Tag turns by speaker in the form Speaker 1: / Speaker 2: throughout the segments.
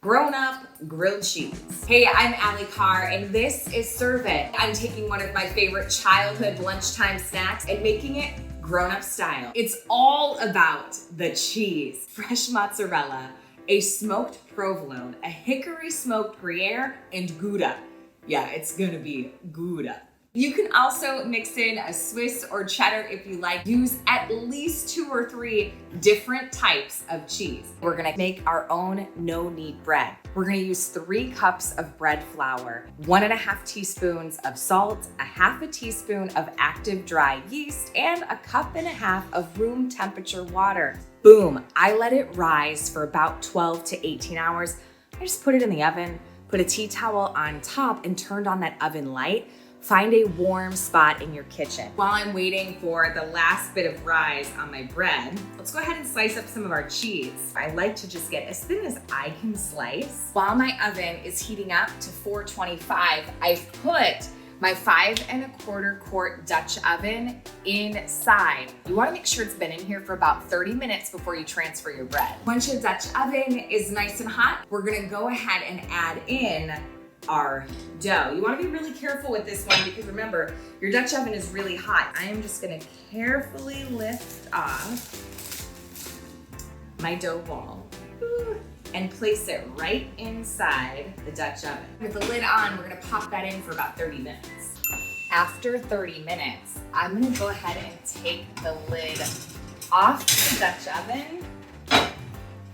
Speaker 1: Grown-up grilled cheese. Hey, I'm Ali Carr, and this is Serve It. I'm taking one of my favorite childhood lunchtime snacks and making it grown-up style. It's all about the cheese. Fresh mozzarella, a smoked provolone, a hickory smoked Gruyere, and Gouda. Yeah, it's gonna be Gouda. You can also mix in a Swiss or cheddar if you like. Use at least 2 or 3 different types of cheese. We're gonna make our own no-knead bread. We're gonna use 3 cups of bread flour, 1½ teaspoons of salt, a ½ teaspoon of active dry yeast, and a 1½ cups of room temperature water. Boom, I let it rise for about 12 to 18 hours. I just put it in the oven, put a tea towel on top, and turned on that oven light. Find a warm spot in your kitchen. While I'm waiting for the last bit of rise on my bread, let's go ahead and slice up some of our cheese. I like to just get as thin as I can slice. While my oven is heating up to 425, I've put my 5¼ quart Dutch oven inside. You wanna make sure it's been in here for about 30 minutes before you transfer your bread. Once your Dutch oven is nice and hot, we're gonna go ahead and add in our dough. You want to be really careful with this one because remember, your Dutch oven is really hot. I am just going to carefully lift off my dough ball and place it right inside the Dutch oven. With the lid on, we're going to pop that in for about 30 minutes. After 30 minutes, I'm going to go ahead and take the lid off the Dutch oven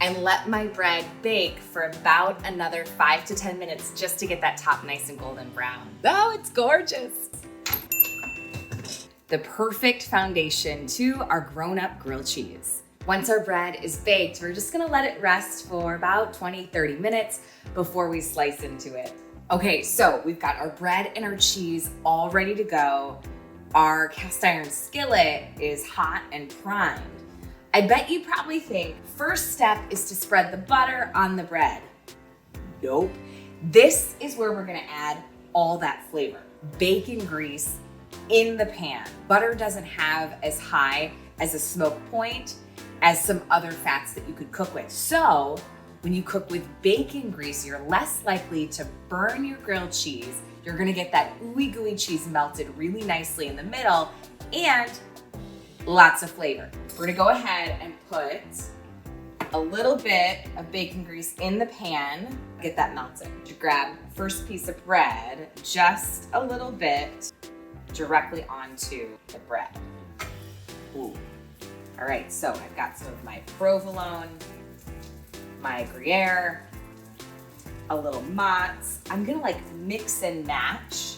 Speaker 1: and let my bread bake for about another 5 to 10 minutes just to get that top nice and golden brown. Oh, it's gorgeous. The perfect foundation to our grown-up grilled cheese. Once our bread is baked, we're just gonna let it rest for about 20-30 minutes before we slice into it. Okay, so we've got our bread and our cheese all ready to go. Our cast iron skillet is hot and primed. I bet you probably think first step is to spread the butter on the bread. Nope. This is where we're gonna add all that flavor. Bacon grease in the pan. Butter doesn't have as high as a smoke point as some other fats that you could cook with. So when you cook with bacon grease, you're less likely to burn your grilled cheese. You're gonna get that ooey gooey cheese melted really nicely in the middle and lots of flavor. We're gonna go ahead and put a little bit of bacon grease in the pan, get that melted. You grab the first piece of bread, just a little bit, directly onto the bread. Ooh. All right, so I've got some of my provolone, my Gruyere, a little mozz. I'm gonna mix and match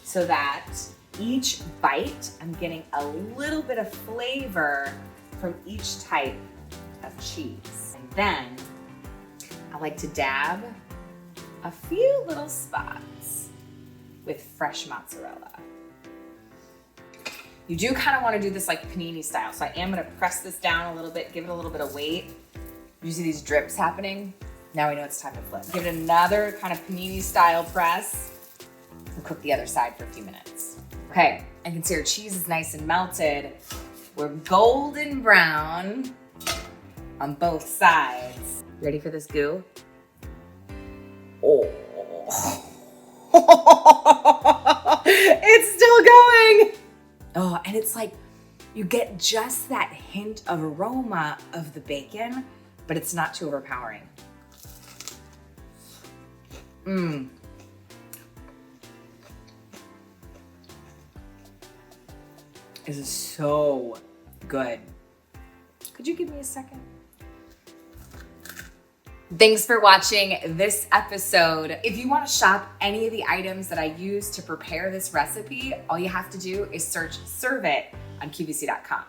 Speaker 1: so that each bite, I'm getting a little bit of flavor from each type of cheese. And then I like to dab a few little spots with fresh mozzarella. You do kind of want to do this like panini style. So I am going to press this down a little bit, give it a little bit of weight. You see these drips happening? Now we know it's time to flip. Give it another kind of panini style press and cook the other side for a few minutes. Okay, I can see our cheese is nice and melted. We're golden brown on both sides. Ready for this goo? Oh. It's still going. Oh, and it's like you get just that hint of aroma of the bacon, but it's not too overpowering. Mmm. This is so good. Could you give me a second? Thanks for watching this episode. If you want to shop any of the items that I use to prepare this recipe, all you have to do is search Serve It on QVC.com.